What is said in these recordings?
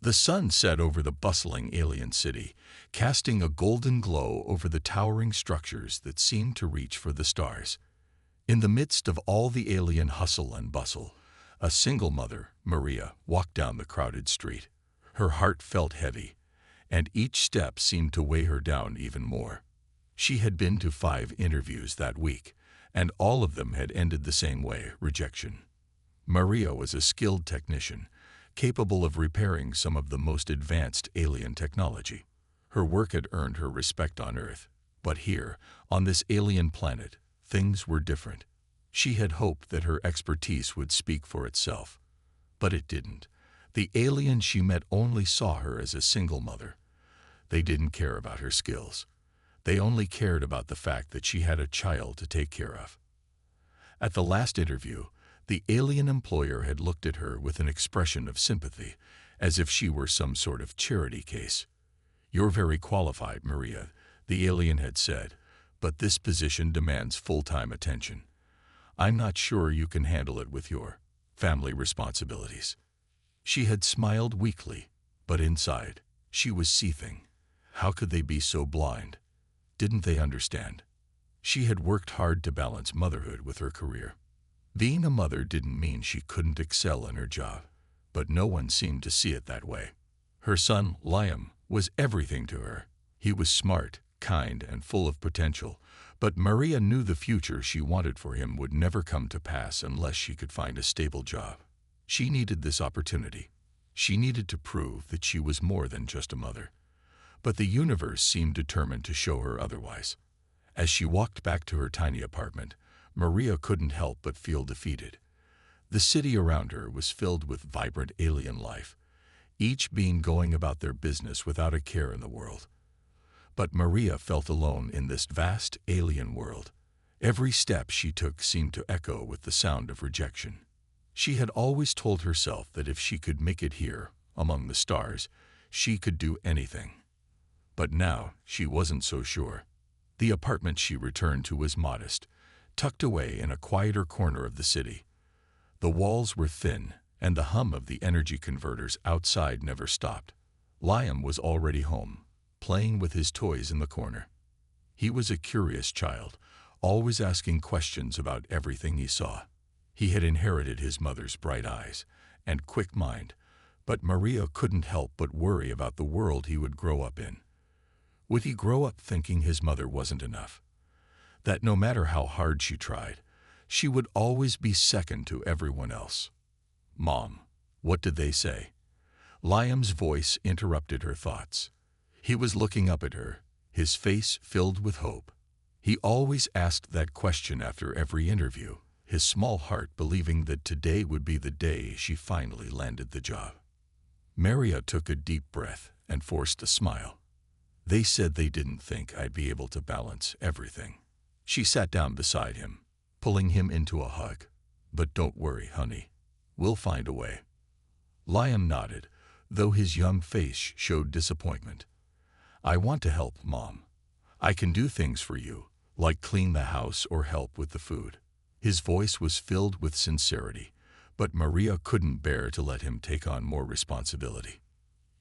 The sun set over the bustling alien city, casting a golden glow over the towering structures that seemed to reach for the stars. In the midst of all the alien hustle and bustle, a single mother, Maria, walked down the crowded street. Her heart felt heavy, and each step seemed to weigh her down even more. She had been to 5 interviews that week, and all of them had ended the same way: rejection. Maria was a skilled technician, capable of repairing some of the most advanced alien technology. Her work had earned her respect on Earth, but here, on this alien planet, things were different. She had hoped that her expertise would speak for itself, but it didn't. The aliens she met only saw her as a single mother. They didn't care about her skills. They only cared about the fact that she had a child to take care of. At the last interview, the alien employer had looked at her with an expression of sympathy, as if she were some sort of charity case. "You're very qualified, Maria," the alien had said, "but this position demands full-time attention. I'm not sure you can handle it with your family responsibilities." She had smiled weakly, but inside, she was seething. How could they be so blind? Didn't they understand? She had worked hard to balance motherhood with her career. Being a mother didn't mean she couldn't excel in her job, but no one seemed to see it that way. Her son, Liam, was everything to her. He was smart, kind, and full of potential, but Maria knew the future she wanted for him would never come to pass unless she could find a stable job. She needed this opportunity. She needed to prove that she was more than just a mother. But the universe seemed determined to show her otherwise. As she walked back to her tiny apartment, Maria couldn't help but feel defeated. The city around her was filled with vibrant alien life, each being going about their business without a care in the world. But Maria felt alone in this vast alien world. Every step she took seemed to echo with the sound of rejection. She had always told herself that if she could make it here, among the stars, she could do anything. But now she wasn't so sure. The apartment she returned to was modest, tucked away in a quieter corner of the city. The walls were thin, and the hum of the energy converters outside never stopped. Liam was already home, playing with his toys in the corner. He was a curious child, always asking questions about everything he saw. He had inherited his mother's bright eyes and quick mind, but Maria couldn't help but worry about the world he would grow up in. Would he grow up thinking his mother wasn't enough? That no matter how hard she tried, she would always be second to everyone else? "Mom, what did they say?" Liam's voice interrupted her thoughts. He was looking up at her, his face filled with hope. He always asked that question after every interview, his small heart believing that today would be the day she finally landed the job. Maria took a deep breath and forced a smile. "They said they didn't think I'd be able to balance everything." She sat down beside him, pulling him into a hug. "But don't worry, honey. We'll find a way." Liam nodded, though his young face showed disappointment. "I want to help, Mom. I can do things for you, like clean the house or help with the food." His voice was filled with sincerity, but Maria couldn't bear to let him take on more responsibility.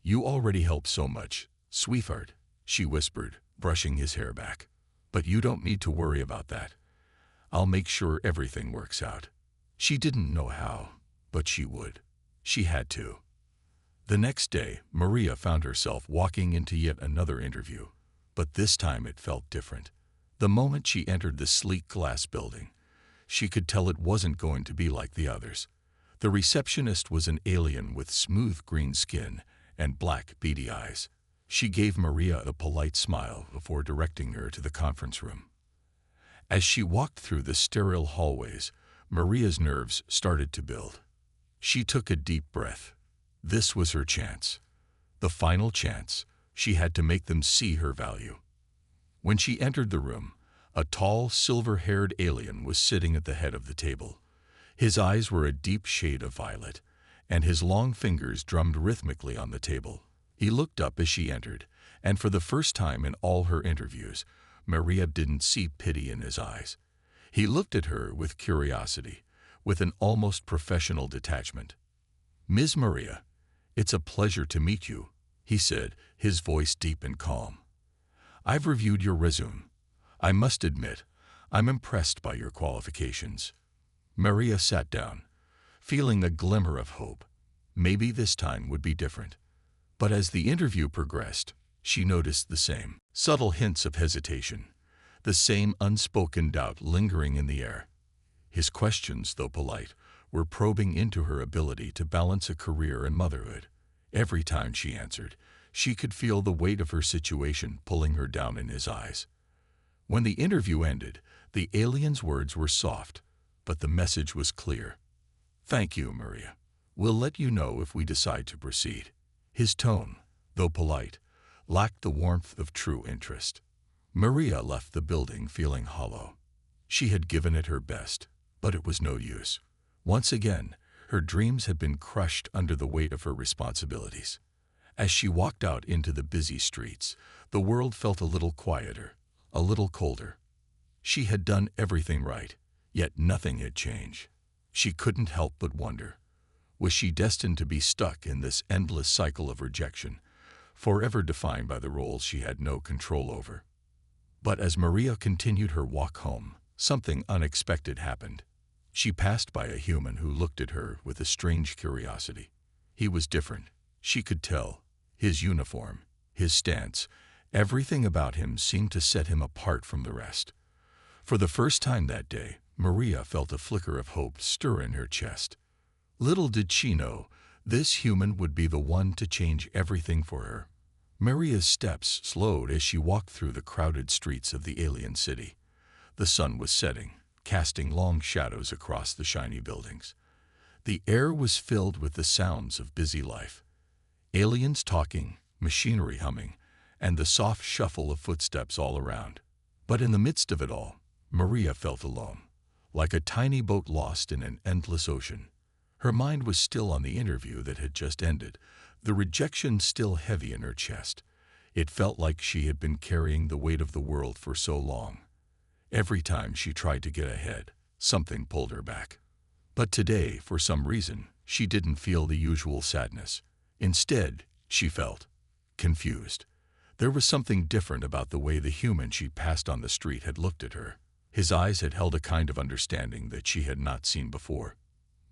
"You already help so much, sweetheart," she whispered, brushing his hair back. "But you don't need to worry about that. I'll make sure everything works out." She didn't know how, but she would. She had to. The next day, Maria found herself walking into yet another interview, but this time it felt different. The moment she entered the sleek glass building, she could tell it wasn't going to be like the others. The receptionist was an alien with smooth green skin and black, beady eyes. She gave Maria a polite smile before directing her to the conference room. As she walked through the sterile hallways, Maria's nerves started to build. She took a deep breath. This was her chance. The final chance. She had to make them see her value. When she entered the room, a tall, silver-haired alien was sitting at the head of the table. His eyes were a deep shade of violet, and his long fingers drummed rhythmically on the table. He looked up as she entered, and for the first time in all her interviews, Maria didn't see pity in his eyes. He looked at her with curiosity, with an almost professional detachment. "Ms. Maria, "It's a pleasure to meet you," he said, his voice deep and calm. "I've reviewed your resume. I must admit, I'm impressed by your qualifications." Maria sat down, feeling a glimmer of hope. Maybe this time would be different. But as the interview progressed, she noticed the same subtle hints of hesitation, the same unspoken doubt lingering in the air. His questions, though polite, were probing into her ability to balance a career and motherhood. Every time she answered, she could feel the weight of her situation pulling her down in his eyes. When the interview ended, the alien's words were soft, but the message was clear. "Thank you, Maria. We'll let you know if we decide to proceed." His tone, though polite, lacked the warmth of true interest. Maria left the building feeling hollow. She had given it her best, but it was no use. Once again, her dreams had been crushed under the weight of her responsibilities. As she walked out into the busy streets, the world felt a little quieter, a little colder. She had done everything right, yet nothing had changed. She couldn't help but wonder, was she destined to be stuck in this endless cycle of rejection, forever defined by the roles she had no control over? But as Maria continued her walk home, something unexpected happened. She passed by a human who looked at her with a strange curiosity. He was different, she could tell. His uniform, his stance, everything about him seemed to set him apart from the rest. For the first time that day, Maria felt a flicker of hope stir in her chest. Little did she know, this human would be the one to change everything for her. Maria's steps slowed as she walked through the crowded streets of the alien city. The sun was setting, casting long shadows across the shiny buildings. The air was filled with the sounds of busy life. Aliens talking, machinery humming, and the soft shuffle of footsteps all around. But in the midst of it all, Maria felt alone, like a tiny boat lost in an endless ocean. Her mind was still on the interview that had just ended, the rejection still heavy in her chest. It felt like she had been carrying the weight of the world for so long. Every time she tried to get ahead, something pulled her back. But today, for some reason, she didn't feel the usual sadness. Instead, she felt confused. There was something different about the way the human she passed on the street had looked at her. His eyes had held a kind of understanding that she had not seen before.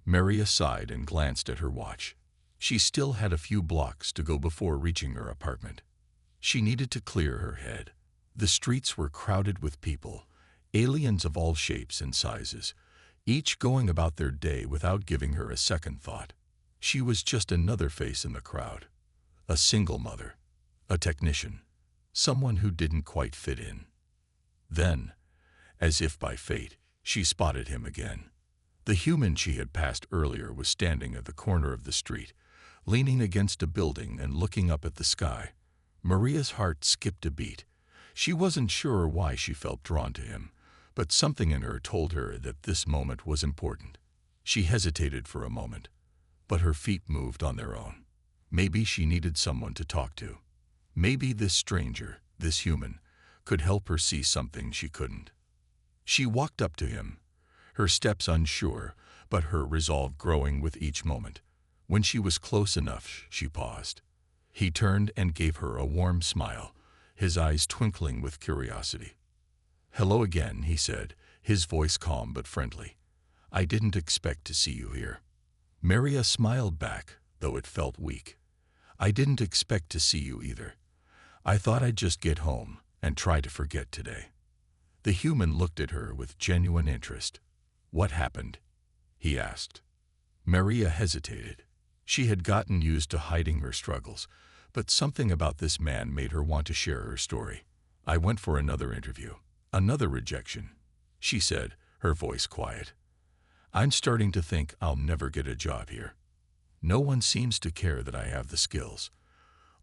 Maria sighed and glanced at her watch. She still had a few blocks to go before reaching her apartment. She needed to clear her head. The streets were crowded with people, aliens of all shapes and sizes, each going about their day without giving her a second thought. She was just another face in the crowd. A single mother, a technician, someone who didn't quite fit in. Then, as if by fate, she spotted him again. The human she had passed earlier was standing at the corner of the street, leaning against a building and looking up at the sky. Maria's heart skipped a beat. She wasn't sure why she felt drawn to him, but something in her told her that this moment was important. She hesitated for a moment, but her feet moved on their own. Maybe she needed someone to talk to. Maybe this stranger, this human, could help her see something she couldn't. She walked up to him, her steps unsure, but her resolve growing with each moment. When she was close enough, she paused. He turned and gave her a warm smile, his eyes twinkling with curiosity. "Hello again," he said, his voice calm but friendly. "I didn't expect to see you here." Maria smiled back, though it felt weak. "I didn't expect to see you either. I thought I'd just get home and try to forget today." The human looked at her with genuine interest. "What happened?" he asked. Maria hesitated. She had gotten used to hiding her struggles, but something about this man made her want to share her story. "I went for another interview. Another rejection," she said, her voice quiet. "I'm starting to think I'll never get a job here. No one seems to care that I have the skills.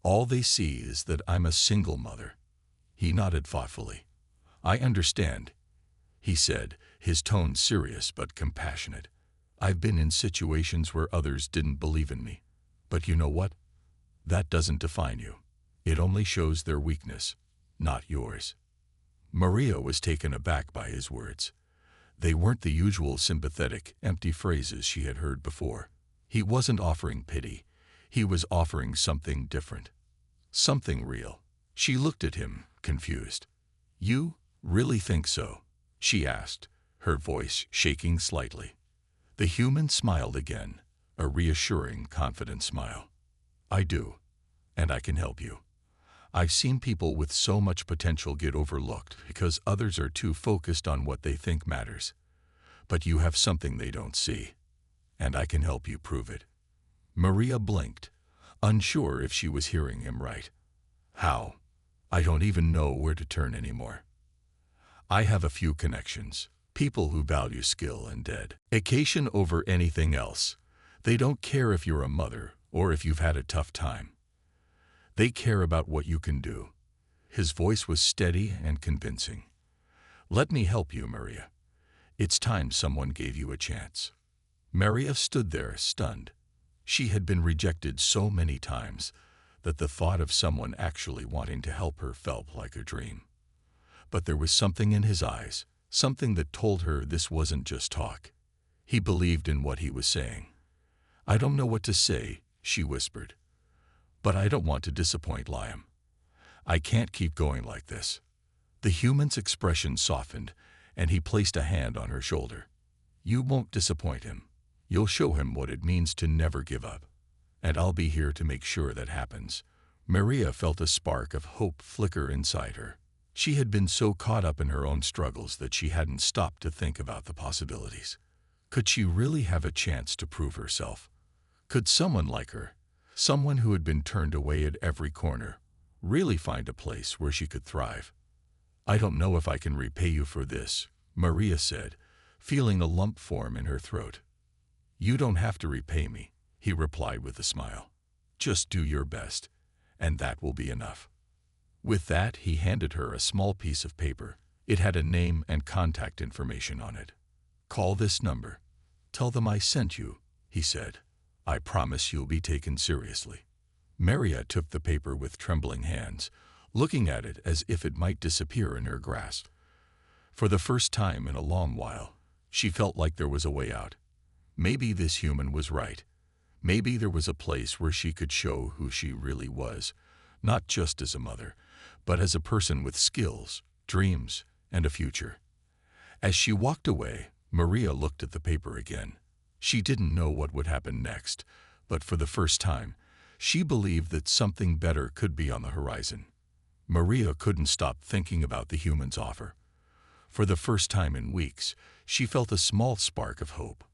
All they see is that I'm a single mother." He nodded thoughtfully. "I understand," he said, his tone serious but compassionate. "I've been in situations where others didn't believe in me. But you know what? That doesn't define you. It only shows their weakness, not yours." Maria was taken aback by his words. They weren't the usual sympathetic, empty phrases she had heard before. He wasn't offering pity. He was offering something different, something real. She looked at him, confused. "You really think so?" she asked, her voice shaking slightly. The human smiled again, a reassuring, confident smile. "I do, and I can help you. I've seen people with so much potential get overlooked because others are too focused on what they think matters. But you have something they don't see, and I can help you prove it." Maria blinked, unsure if she was hearing him right. "How? I don't even know where to turn anymore." "I have a few connections, people who value skill and dedication over anything else. They don't care if you're a mother or if you've had a tough time. They care about what you can do." His voice was steady and convincing. "Let me help you, Maria. It's time someone gave you a chance." Maria stood there, stunned. She had been rejected so many times that the thought of someone actually wanting to help her felt like a dream. But there was something in his eyes, something that told her this wasn't just talk. He believed in what he was saying. "I don't know what to say," she whispered. "But I don't want to disappoint Liam. I can't keep going like this." The human's expression softened, and he placed a hand on her shoulder. "You won't disappoint him. You'll show him what it means to never give up. And I'll be here to make sure that happens." Maria felt a spark of hope flicker inside her. She had been so caught up in her own struggles that she hadn't stopped to think about the possibilities. Could she really have a chance to prove herself? Could someone like her, someone who had been turned away at every corner, really find a place where she could thrive? "I don't know if I can repay you for this," Maria said, feeling a lump form in her throat. "You don't have to repay me," he replied with a smile. "Just do your best, and that will be enough." With that, he handed her a small piece of paper. It had a name and contact information on it. "Call this number. Tell them I sent you," he said. "I promise you'll be taken seriously." Maria took the paper with trembling hands, looking at it as if it might disappear in her grasp. For the first time in a long while, she felt like there was a way out. Maybe this human was right. Maybe there was a place where she could show who she really was, not just as a mother, but as a person with skills, dreams, and a future. As she walked away, Maria looked at the paper again. She didn't know what would happen next, but for the first time, she believed that something better could be on the horizon. Maria couldn't stop thinking about the human's offer. For the first time in weeks, she felt a small spark of hope.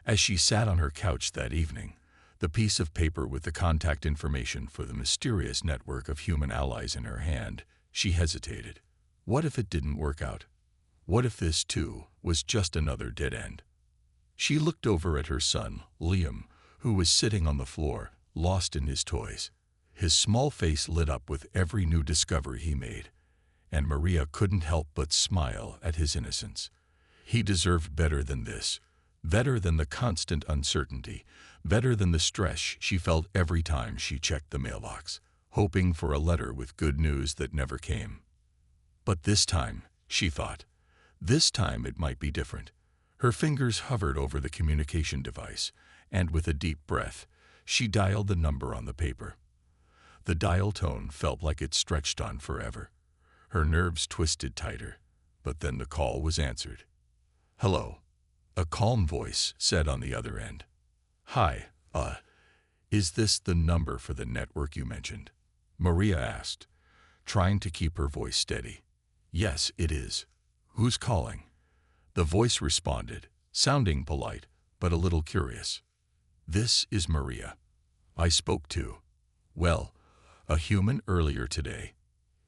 As she sat on her couch that evening, the piece of paper with the contact information for the mysterious network of human allies in her hand, she hesitated. What if it didn't work out? What if this, too, was just another dead end? She looked over at her son, Liam, who was sitting on the floor, lost in his toys. His small face lit up with every new discovery he made, and Maria couldn't help but smile at his innocence. He deserved better than this, better than the constant uncertainty, better than the stress she felt every time she checked the mailbox, hoping for a letter with good news that never came. But this time, she thought, this time it might be different. Her fingers hovered over the communication device, and with a deep breath, she dialed the number on the paper. The dial tone felt like it stretched on forever. Her nerves twisted tighter, but then the call was answered. "Hello," a calm voice said on the other end. "Hi, is this the number for the network you mentioned?" Maria asked, trying to keep her voice steady. "Yes, it is. Who's calling?" The voice responded, sounding polite, but a little curious. "This is Maria. I spoke to, well, a human earlier today.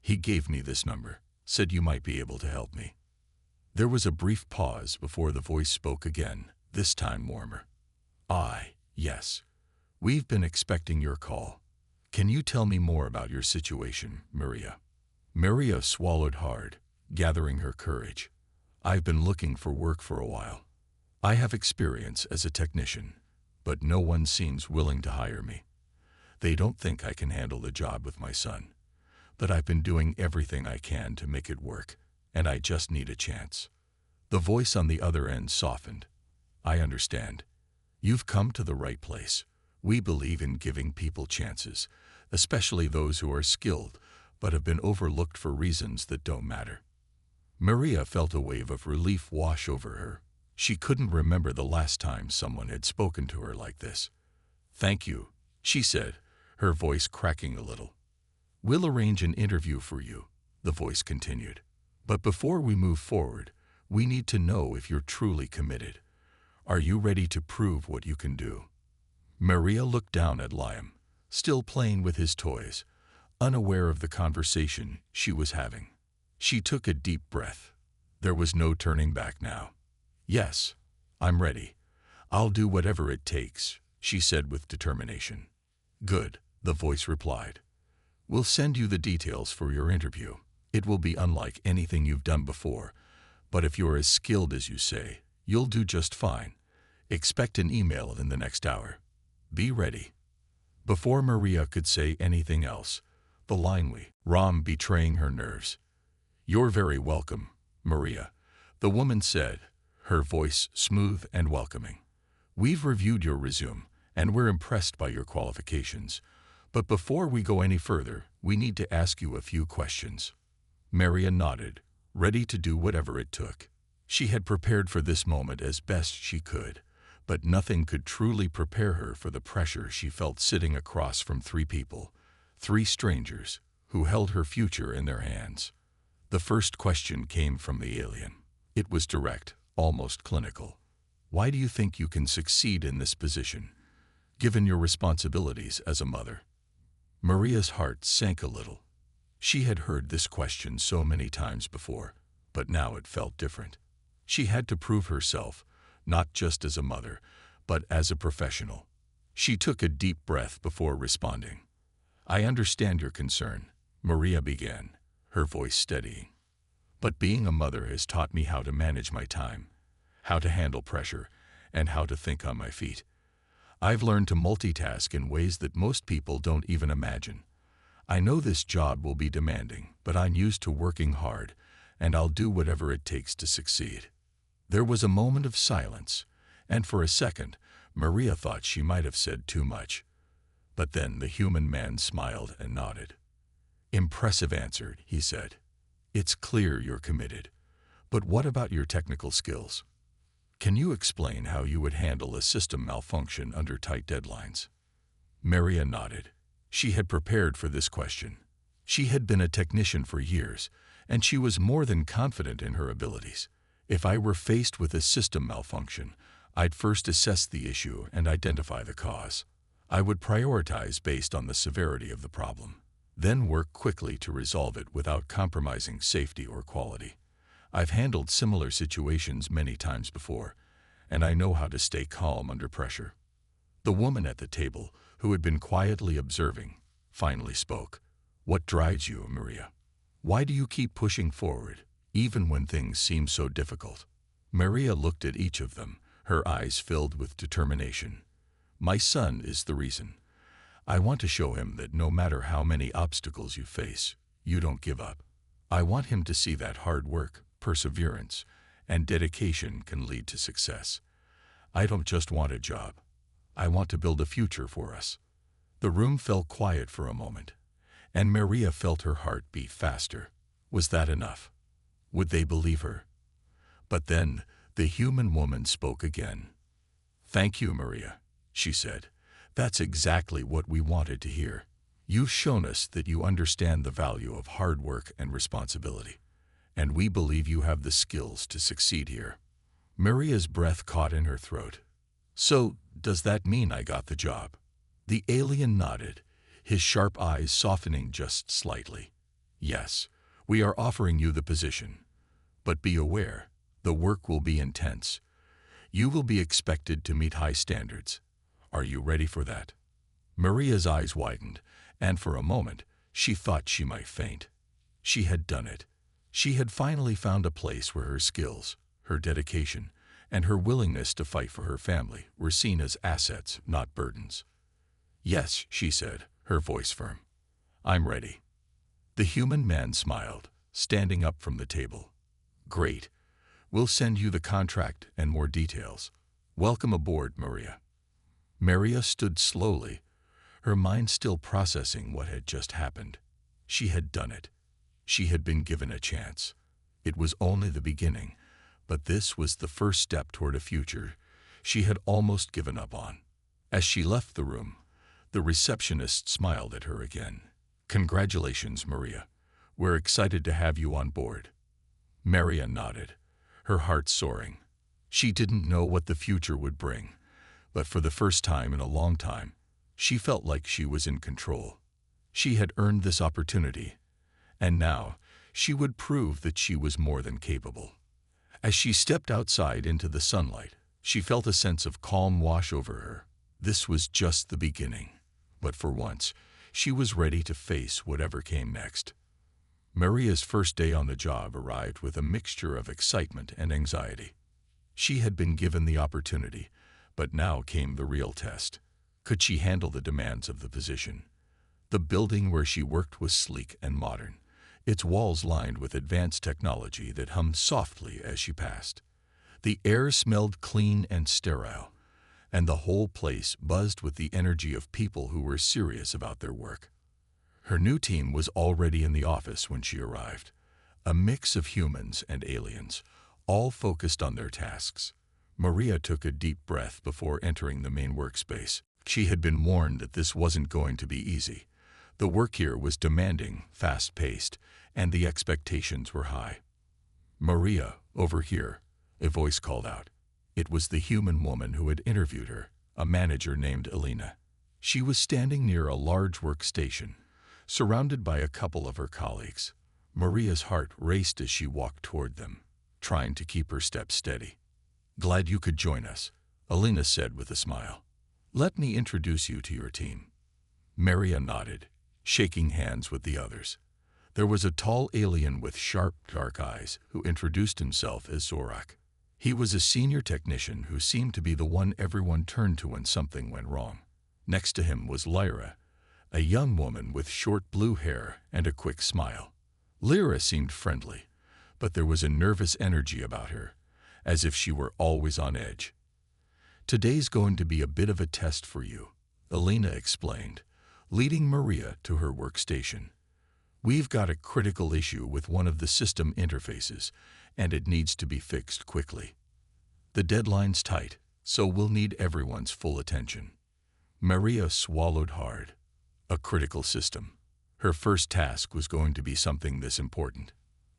He gave me this number, said you might be able to help me." There was a brief pause before the voice spoke again, this time warmer. Yes. We've been expecting your call. Can you tell me more about your situation, Maria?" Maria swallowed hard, gathering her courage. "I've been looking for work for a while. I have experience as a technician, but no one seems willing to hire me. They don't think I can handle the job with my son. But I've been doing everything I can to make it work, and I just need a chance." The voice on the other end softened. "I understand. You've come to the right place. We believe in giving people chances, especially those who are skilled but have been overlooked for reasons that don't matter. Maria felt a wave of relief wash over her. She couldn't remember the last time someone had spoken to her like this. "Thank you," she said, her voice cracking a little. "We'll arrange an interview for you," the voice continued. "But before we move forward, we need to know if you're truly committed. Are you ready to prove what you can do?" Maria looked down at Liam, still playing with his toys, unaware of the conversation she was having. She took a deep breath. There was no turning back now. "Yes, I'm ready. I'll do whatever it takes," she said with determination. "Good," the voice replied. "We'll send you the details for your interview. It will be unlike anything you've done before, but if you're as skilled as you say, you'll do just fine. Expect an email in the next hour. Be ready." Before Maria could say anything else, the line Rom betraying her nerves. "You're very welcome, Maria," the woman said, her voice smooth and welcoming. "We've reviewed your resume, and we're impressed by your qualifications. But before we go any further, we need to ask you a few questions." Maria nodded, ready to do whatever it took. She had prepared for this moment as best she could, but nothing could truly prepare her for the pressure she felt sitting across from three people, three strangers, who held her future in their hands. The first question came from the alien. It was direct, almost clinical. "Why do you think you can succeed in this position, given your responsibilities as a mother?" Maria's heart sank a little. She had heard this question so many times before, but now it felt different. She had to prove herself, not just as a mother, but as a professional. She took a deep breath before responding. "I understand your concern," Maria began, her voice steadying. "But being a mother has taught me how to manage my time, how to handle pressure, and how to think on my feet. I've learned to multitask in ways that most people don't even imagine. I know this job will be demanding, but I'm used to working hard, and I'll do whatever it takes to succeed." There was a moment of silence, and for a second, Maria thought she might have said too much. But then the human man smiled and nodded. "Impressive answer," he said. "It's clear you're committed. But what about your technical skills? Can you explain how you would handle a system malfunction under tight deadlines?" Maria nodded. She had prepared for this question. She had been a technician for years, and she was more than confident in her abilities. "If I were faced with a system malfunction, I'd first assess the issue and identify the cause. I would prioritize based on the severity of the problem, then work quickly to resolve it without compromising safety or quality. I've handled similar situations many times before, and I know how to stay calm under pressure." The woman at the table, who had been quietly observing, finally spoke. "What drives you, Maria? Why do you keep pushing forward, even when things seem so difficult?" Maria looked at each of them, her eyes filled with determination. "My son is the reason. I want to show him that no matter how many obstacles you face, you don't give up. I want him to see that hard work, perseverance, and dedication can lead to success. I don't just want a job. I want to build a future for us." The room fell quiet for a moment, and Maria felt her heart beat faster. Was that enough? Would they believe her? But then the human woman spoke again. "Thank you, Maria," she said. "That's exactly what we wanted to hear. You've shown us that you understand the value of hard work and responsibility, and we believe you have the skills to succeed here." Maria's breath caught in her throat. "So, does that mean I got the job?" The alien nodded, his sharp eyes softening just slightly. "Yes, we are offering you the position. But be aware, the work will be intense. You will be expected to meet high standards. Are you ready for that?" Maria's eyes widened, and for a moment, she thought she might faint. She had done it. She had finally found a place where her skills, her dedication, and her willingness to fight for her family were seen as assets, not burdens. "Yes," she said, her voice firm. "I'm ready." The human man smiled, standing up from the table. "Great. We'll send you the contract and more details. Welcome aboard, Maria." Maria stood slowly, her mind still processing what had just happened. She had done it. She had been given a chance. It was only the beginning, but this was the first step toward a future she had almost given up on. As she left the room, the receptionist smiled at her again. "Congratulations, Maria. We're excited to have you on board." Maria nodded, her heart soaring. She didn't know what the future would bring, but for the first time in a long time, she felt like she was in control. She had earned this opportunity, and now she would prove that she was more than capable. As she stepped outside into the sunlight, she felt a sense of calm wash over her. This was just the beginning, but for once, she was ready to face whatever came next. Maria's first day on the job arrived with a mixture of excitement and anxiety. She had been given the opportunity, but now came the real test. Could she handle the demands of the position? The building where she worked was sleek and modern, its walls lined with advanced technology that hummed softly as she passed. The air smelled clean and sterile, and the whole place buzzed with the energy of people who were serious about their work. Her new team was already in the office when she arrived, a mix of humans and aliens, all focused on their tasks. Maria took a deep breath before entering the main workspace. She had been warned that this wasn't going to be easy. The work here was demanding, fast-paced, and the expectations were high. "Maria, over here," a voice called out. It was the human woman who had interviewed her, a manager named Elena. She was standing near a large workstation, surrounded by a couple of her colleagues. Maria's heart raced as she walked toward them, trying to keep her steps steady. "Glad you could join us," Elena said with a smile. "Let me introduce you to your team." Maria nodded, shaking hands with the others. There was a tall alien with sharp, dark eyes who introduced himself as Zorak. He was a senior technician who seemed to be the one everyone turned to when something went wrong. Next to him was Lyra, a young woman with short blue hair and a quick smile. Lyra seemed friendly, but there was a nervous energy about her, as if she were always on edge. "Today's going to be a bit of a test for you," Elena explained, leading Maria to her workstation. "We've got a critical issue with one of the system interfaces, and it needs to be fixed quickly. The deadline's tight, so we'll need everyone's full attention." Maria swallowed hard. A critical system. Her first task was going to be something this important.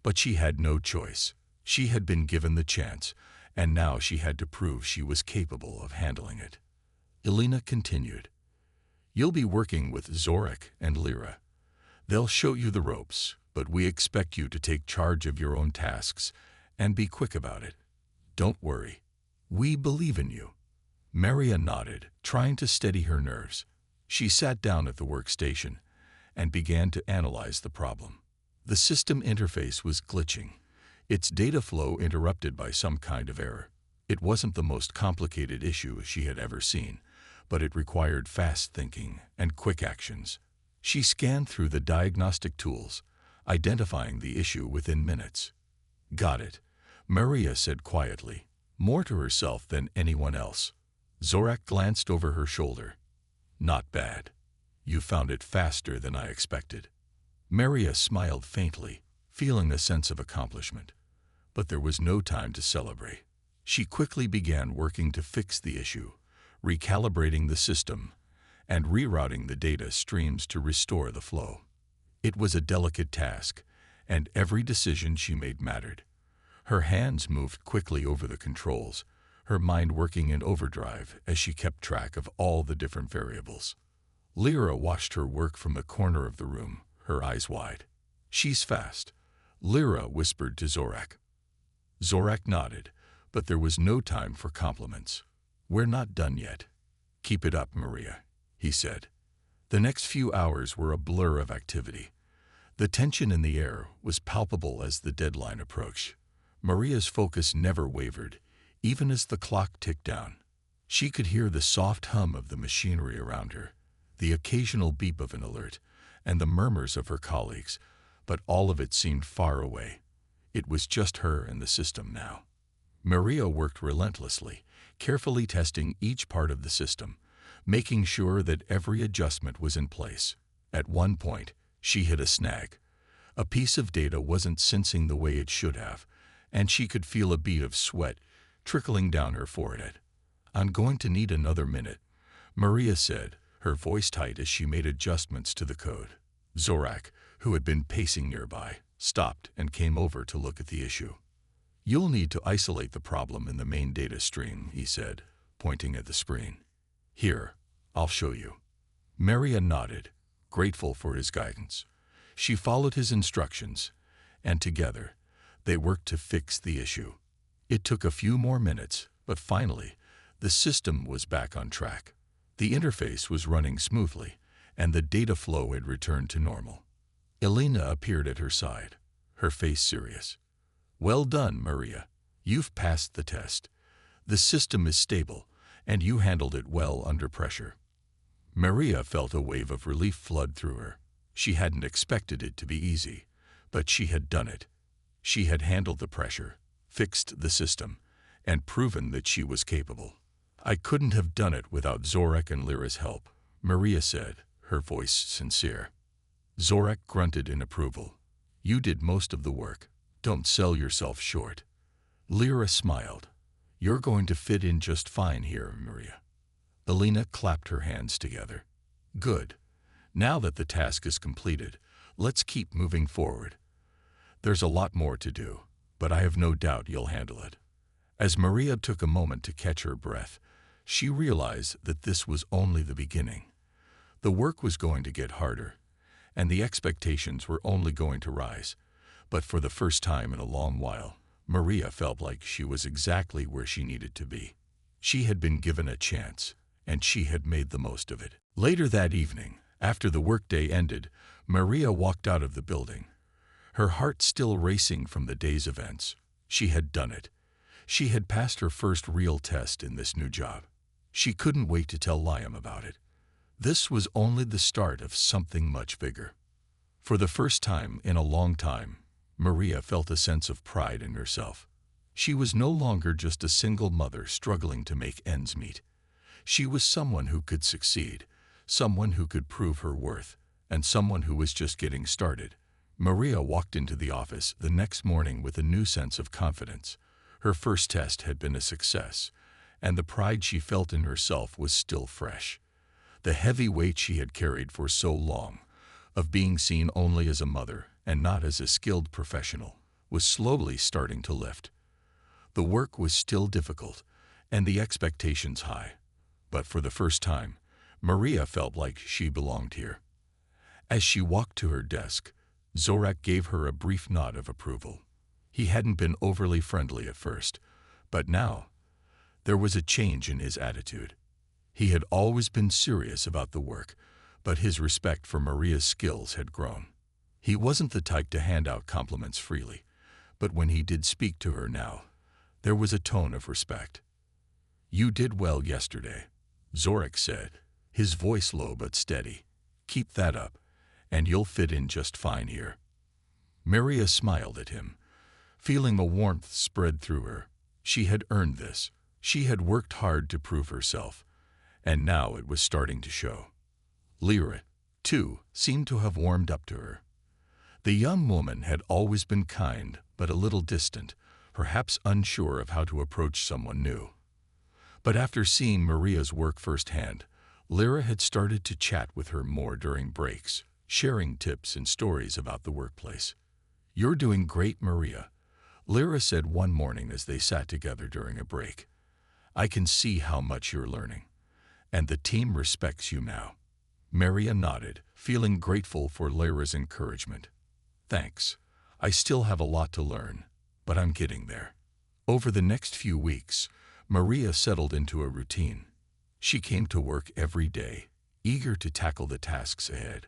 But she had no choice. She had been given the chance, and now she had to prove she was capable of handling it. Elena continued, "You'll be working with Zorak and Lyra. They'll show you the ropes, but we expect you to take charge of your own tasks and be quick about it. Don't worry. We believe in you." Maria nodded, trying to steady her nerves. She sat down at the workstation and began to analyze the problem. The system interface was glitching, its data flow interrupted by some kind of error. It wasn't the most complicated issue she had ever seen, but it required fast thinking and quick actions. She scanned through the diagnostic tools, identifying the issue within minutes. "Got it," Maria said quietly, more to herself than anyone else. Zorak glanced over her shoulder. "Not bad. You found it faster than I expected." Maria smiled faintly, feeling a sense of accomplishment. But there was no time to celebrate. She quickly began working to fix the issue, recalibrating the system, and rerouting the data streams to restore the flow. It was a delicate task, and every decision she made mattered. Her hands moved quickly over the controls, her mind working in overdrive as she kept track of all the different variables. Lyra watched her work from the corner of the room, her eyes wide. "She's fast," Lyra whispered to Zorak. Zorak nodded, but there was no time for compliments. "We're not done yet. Keep it up, Maria," he said. The next few hours were a blur of activity. The tension in the air was palpable as the deadline approached. Maria's focus never wavered, even as the clock ticked down. She could hear the soft hum of the machinery around her, the occasional beep of an alert, and the murmurs of her colleagues, but all of it seemed far away. It was just her and the system now. Maria worked relentlessly, carefully testing each part of the system, making sure that every adjustment was in place. At one point, she hit a snag. A piece of data wasn't sensing the way it should have, and she could feel a bead of sweat trickling down her forehead. "I'm going to need another minute," Maria said, her voice tight as she made adjustments to the code. Zorak, who had been pacing nearby, stopped and came over to look at the issue. "You'll need to isolate the problem in the main data stream," he said, pointing at the screen. "Here, I'll show you." Maria nodded, grateful for his guidance. She followed his instructions, and together, they worked to fix the issue. It took a few more minutes, but finally, the system was back on track. The interface was running smoothly, and the data flow had returned to normal. Elena appeared at her side, her face serious. "Well done, Maria. You've passed the test. The system is stable, and you handled it well under pressure." Maria felt a wave of relief flood through her. She hadn't expected it to be easy, but she had done it. She had handled the pressure, fixed the system, and proven that she was capable. "I couldn't have done it without Zorak and Lyra's help," Maria said, her voice sincere. Zorak grunted in approval. "You did most of the work. Don't sell yourself short." Lyra smiled. "You're going to fit in just fine here, Maria." Elena clapped her hands together. "Good. Now that the task is completed, let's keep moving forward. There's a lot more to do, but I have no doubt you'll handle it." As Maria took a moment to catch her breath, she realized that this was only the beginning. The work was going to get harder, and the expectations were only going to rise. But for the first time in a long while, Maria felt like she was exactly where she needed to be. She had been given a chance, and she had made the most of it. Later that evening, after the workday ended, Maria walked out of the building, her heart still racing from the day's events. She had done it. She had passed her first real test in this new job. She couldn't wait to tell Liam about it. This was only the start of something much bigger. For the first time in a long time, Maria felt a sense of pride in herself. She was no longer just a single mother struggling to make ends meet. She was someone who could succeed, someone who could prove her worth, and someone who was just getting started. Maria walked into the office the next morning with a new sense of confidence. Her first test had been a success, and the pride she felt in herself was still fresh. The heavy weight she had carried for so long, of being seen only as a mother and not as a skilled professional, was slowly starting to lift. The work was still difficult, and the expectations high, but for the first time, Maria felt like she belonged here. As she walked to her desk, Zorak gave her a brief nod of approval. He hadn't been overly friendly at first, but now, there was a change in his attitude. He had always been serious about the work, but his respect for Maria's skills had grown. He wasn't the type to hand out compliments freely, but when he did speak to her now, there was a tone of respect. "You did well yesterday," Zorak said, his voice low but steady. "Keep that up, and you'll fit in just fine here." Maria smiled at him, feeling a warmth spread through her. She had earned this. She had worked hard to prove herself, and now it was starting to show. Lyra, too, seemed to have warmed up to her. The young woman had always been kind, but a little distant, perhaps unsure of how to approach someone new. But after seeing Maria's work firsthand, Lyra had started to chat with her more during breaks, sharing tips and stories about the workplace. "You're doing great, Maria," Lyra said one morning as they sat together during a break. "I can see how much you're learning, and the team respects you now." Maria nodded, feeling grateful for Lyra's encouragement. "Thanks. I still have a lot to learn, but I'm getting there." Over the next few weeks, Maria settled into a routine. She came to work every day, eager to tackle the tasks ahead.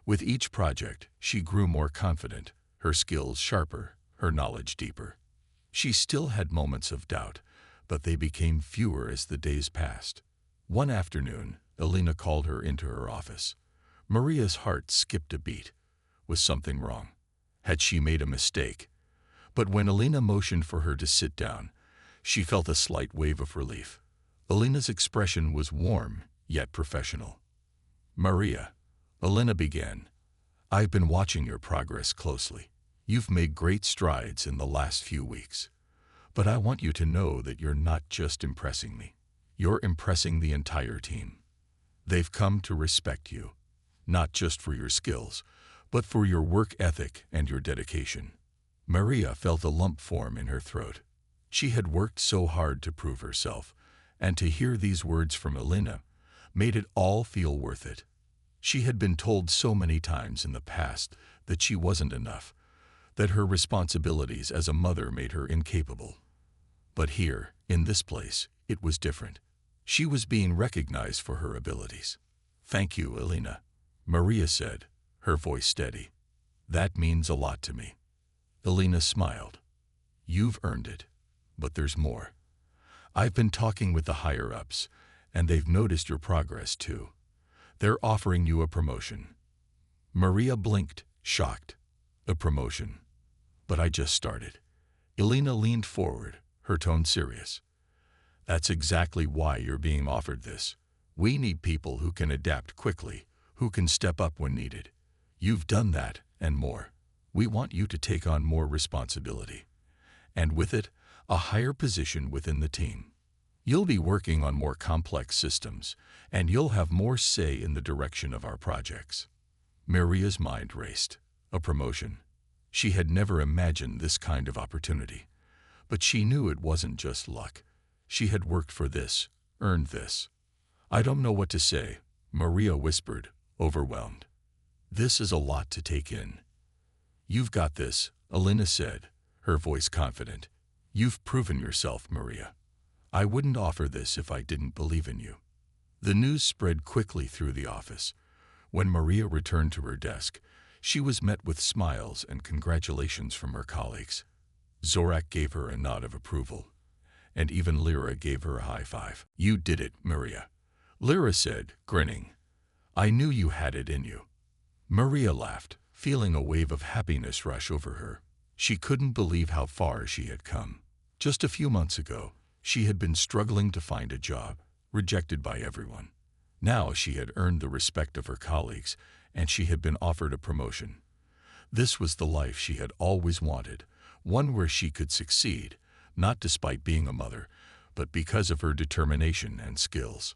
With each project, she grew more confident, her skills sharper, her knowledge deeper. She still had moments of doubt, but they became fewer as the days passed. One afternoon, Elena called her into her office. Maria's heart skipped a beat. Was something wrong? Had she made a mistake? But when Elena motioned for her to sit down, she felt a slight wave of relief. Elena's expression was warm, yet professional. "Maria," Elena began, "I've been watching your progress closely. You've made great strides in the last few weeks. But I want you to know that you're not just impressing me. You're impressing the entire team. They've come to respect you, not just for your skills, but for your work ethic and your dedication." Maria felt a lump form in her throat. She had worked so hard to prove herself, and to hear these words from Elena made it all feel worth it. She had been told so many times in the past that she wasn't enough, that her responsibilities as a mother made her incapable. But here, in this place, it was different. She was being recognized for her abilities. "Thank you, Elena," Maria said, her voice steady. "That means a lot to me." Elena smiled. "You've earned it. But there's more. I've been talking with the higher-ups, and they've noticed your progress too. They're offering you a promotion." Maria blinked, shocked. "A promotion? But I just started." Elena leaned forward, her tone serious. "That's exactly why you're being offered this. We need people who can adapt quickly, who can step up when needed. You've done that, and more. We want you to take on more responsibility. And with it, a higher position within the team. You'll be working on more complex systems, and you'll have more say in the direction of our projects." Maria's mind raced. A promotion. She had never imagined this kind of opportunity. But she knew it wasn't just luck. She had worked for this, earned this. "I don't know what to say," Maria whispered, overwhelmed. "This is a lot to take in." "You've got this," Elena said, her voice confident. "You've proven yourself, Maria. I wouldn't offer this if I didn't believe in you." The news spread quickly through the office. When Maria returned to her desk, she was met with smiles and congratulations from her colleagues. Zorak gave her a nod of approval, and even Lyra gave her a high five. "You did it, Maria," Lyra said, grinning. "I knew you had it in you." Maria laughed, feeling a wave of happiness rush over her. She couldn't believe how far she had come. Just a few months ago, she had been struggling to find a job, rejected by everyone. Now she had earned the respect of her colleagues, and she had been offered a promotion. This was the life she had always wanted, one where she could succeed, not despite being a mother, but because of her determination and skills.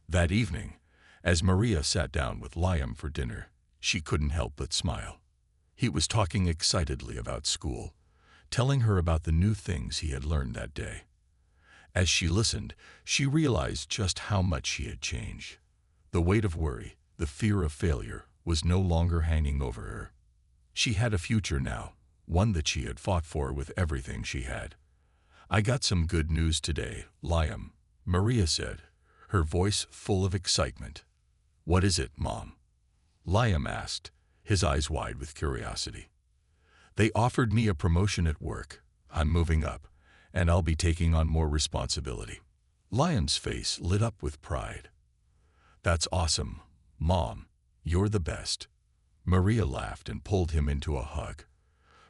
That evening, as Maria sat down with Liam for dinner, she couldn't help but smile. He was talking excitedly about school, telling her about the new things he had learned that day. As she listened, she realized just how much she had changed. The weight of worry, the fear of failure, was no longer hanging over her. She had a future now, one that she had fought for with everything she had. "I got some good news today, Liam," Maria said, her voice full of excitement. "What is it, Mom?" Liam asked, his eyes wide with curiosity. "They offered me a promotion at work. I'm moving up, and I'll be taking on more responsibility." Liam's face lit up with pride. "That's awesome, Mom. You're the best." Maria laughed and pulled him into a hug.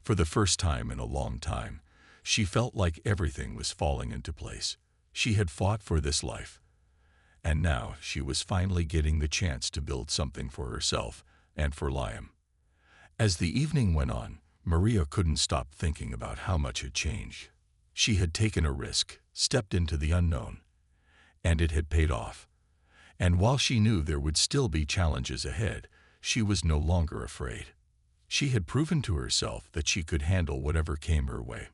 For the first time in a long time, she felt like everything was falling into place. She had fought for this life, and now she was finally getting the chance to build something for herself and for Liam. As the evening went on, Maria couldn't stop thinking about how much had changed. She had taken a risk, stepped into the unknown, and it had paid off. And while she knew there would still be challenges ahead, she was no longer afraid. She had proven to herself that she could handle whatever came her way.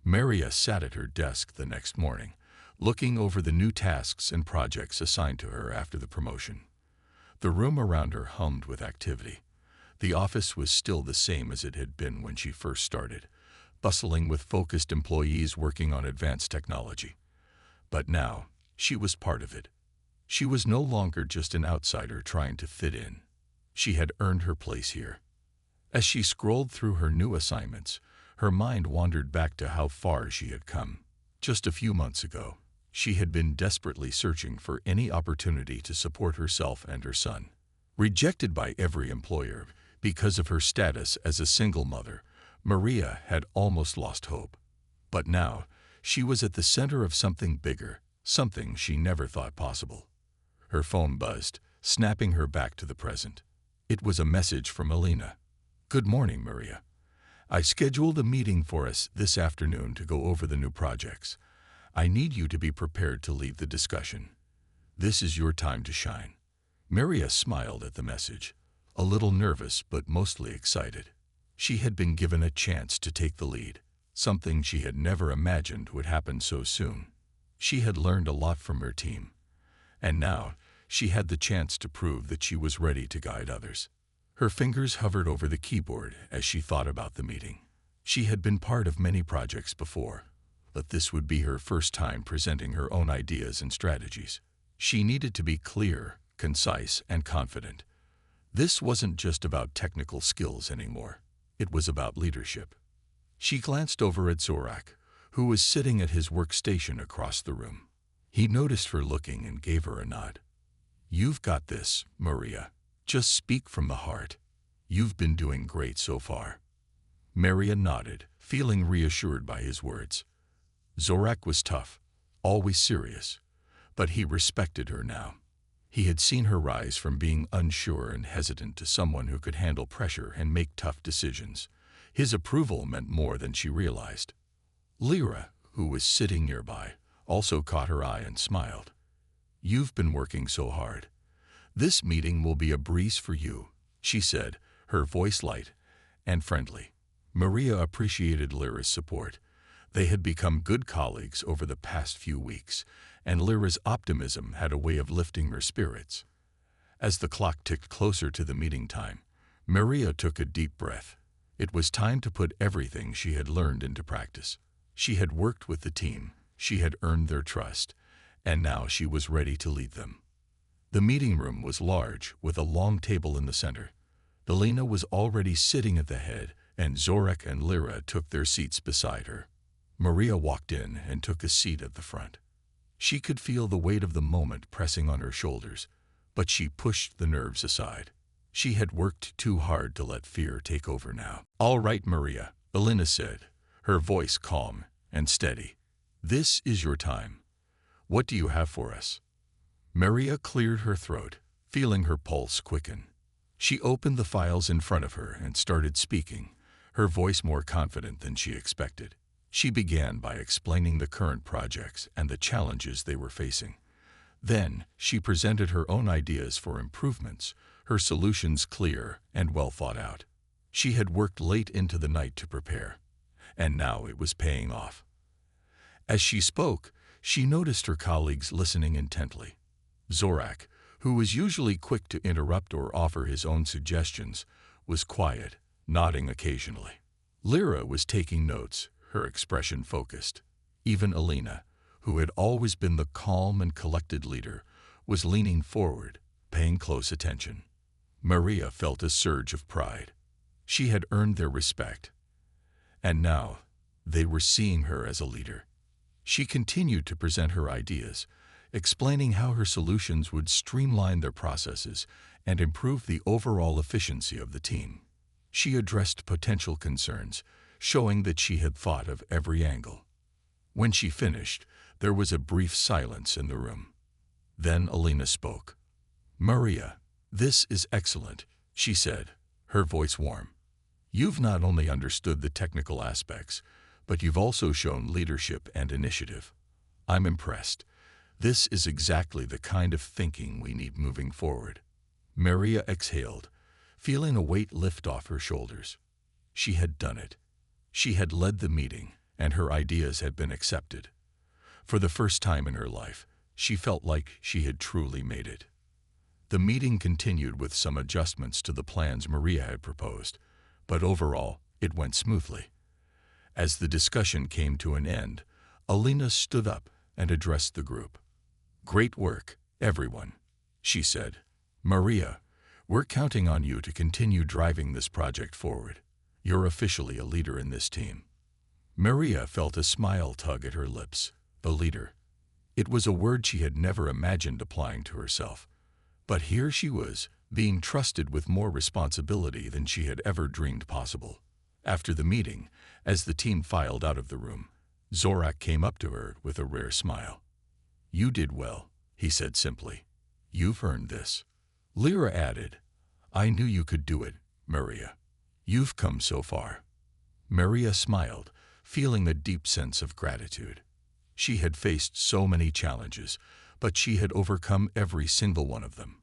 Maria sat at her desk the next morning, looking over the new tasks and projects assigned to her after the promotion. The room around her hummed with activity. The office was still the same as it had been when she first started, bustling with focused employees working on advanced technology. But now, she was part of it. She was no longer just an outsider trying to fit in. She had earned her place here. As she scrolled through her new assignments, her mind wandered back to how far she had come. Just a few months ago, she had been desperately searching for any opportunity to support herself and her son. Rejected by every employer because of her status as a single mother, Maria had almost lost hope. But now, she was at the center of something bigger, something she never thought possible. Her phone buzzed, snapping her back to the present. It was a message from Alina. "Good morning, Maria. I scheduled a meeting for us this afternoon to go over the new projects. I need you to be prepared to lead the discussion. This is your time to shine." Maria smiled at the message, a little nervous but mostly excited. She had been given a chance to take the lead, something she had never imagined would happen so soon. She had learned a lot from her team, and now she had the chance to prove that she was ready to guide others. Her fingers hovered over the keyboard as she thought about the meeting. She had been part of many projects before, but this would be her first time presenting her own ideas and strategies. She needed to be clear, concise, and confident. This wasn't just about technical skills anymore. It was about leadership. She glanced over at Zorak, who was sitting at his workstation across the room. He noticed her looking and gave her a nod. "You've got this, Maria. Just speak from the heart. You've been doing great so far." Maria nodded, feeling reassured by his words. Zorak was tough, always serious, but he respected her now. He had seen her rise from being unsure and hesitant to someone who could handle pressure and make tough decisions. His approval meant more than she realized. Lyra, who was sitting nearby, also caught her eye and smiled. "You've been working so hard. This meeting will be a breeze for you," she said, her voice light and friendly. Maria appreciated Lyra's support. They had become good colleagues over the past few weeks, and Lyra's optimism had a way of lifting her spirits. As the clock ticked closer to the meeting time, Maria took a deep breath. It was time to put everything she had learned into practice. She had worked with the team, she had earned their trust, and now she was ready to lead them. The meeting room was large, with a long table in the center. Alina was already sitting at the head, and Zorak and Lyra took their seats beside her. Maria walked in and took a seat at the front. She could feel the weight of the moment pressing on her shoulders, but she pushed the nerves aside. She had worked too hard to let fear take over now. "All right, Maria," Alina said, her voice calm and steady. "This is your time. What do you have for us?" Maria cleared her throat, feeling her pulse quicken. She opened the files in front of her and started speaking, her voice more confident than she expected. She began by explaining the current projects and the challenges they were facing. Then she presented her own ideas for improvements, her solutions clear and well thought out. She had worked late into the night to prepare, and now it was paying off. As she spoke, she noticed her colleagues listening intently. Zorak, who was usually quick to interrupt or offer his own suggestions, was quiet, nodding occasionally. Lyra was taking notes, her expression focused. Even Alina, who had always been the calm and collected leader, was leaning forward, paying close attention. Maria felt a surge of pride. She had earned their respect, and now they were seeing her as a leader. She continued to present her ideas, explaining how her solutions would streamline their processes and improve the overall efficiency of the team. She addressed potential concerns, showing that she had thought of every angle. When she finished, there was a brief silence in the room. Then Alina spoke. "Maria, this is excellent," she said, her voice warm. "You've not only understood the technical aspects, but you've also shown leadership and initiative. I'm impressed. This is exactly the kind of thinking we need moving forward." Maria exhaled, feeling a weight lift off her shoulders. She had done it. She had led the meeting, and her ideas had been accepted. For the first time in her life, she felt like she had truly made it. The meeting continued with some adjustments to the plans Maria had proposed, but overall, it went smoothly. As the discussion came to an end, Alina stood up and addressed the group. "Great work, everyone," she said. "Maria, we're counting on you to continue driving this project forward. You're officially a leader in this team." Maria felt a smile tug at her lips. A leader. It was a word she had never imagined applying to herself. But here she was, being trusted with more responsibility than she had ever dreamed possible. After the meeting, as the team filed out of the room, Zorak came up to her with a rare smile. "You did well," he said simply. You've earned this. Lyra added, I knew you could do it, Maria. You've come so far. Maria smiled, feeling a deep sense of gratitude. She had faced so many challenges, but she had overcome every single one of them.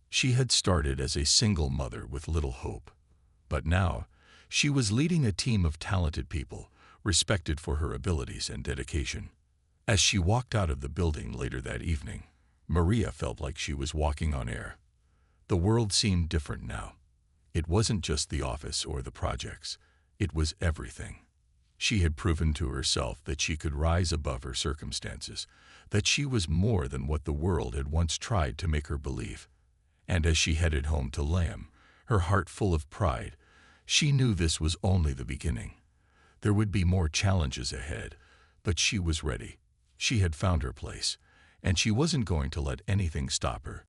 She had started as a single mother with little hope. But now, she was leading a team of talented people, respected for her abilities and dedication. As she walked out of the building later that evening, Maria felt like she was walking on air. The world seemed different now. It wasn't just the office or the projects. It was everything. She had proven to herself that she could rise above her circumstances, that she was more than what the world had once tried to make her believe. And as she headed home to Lamb, her heart full of pride, she knew this was only the beginning. There would be more challenges ahead, but she was ready. She had found her place, and she wasn't going to let anything stop her.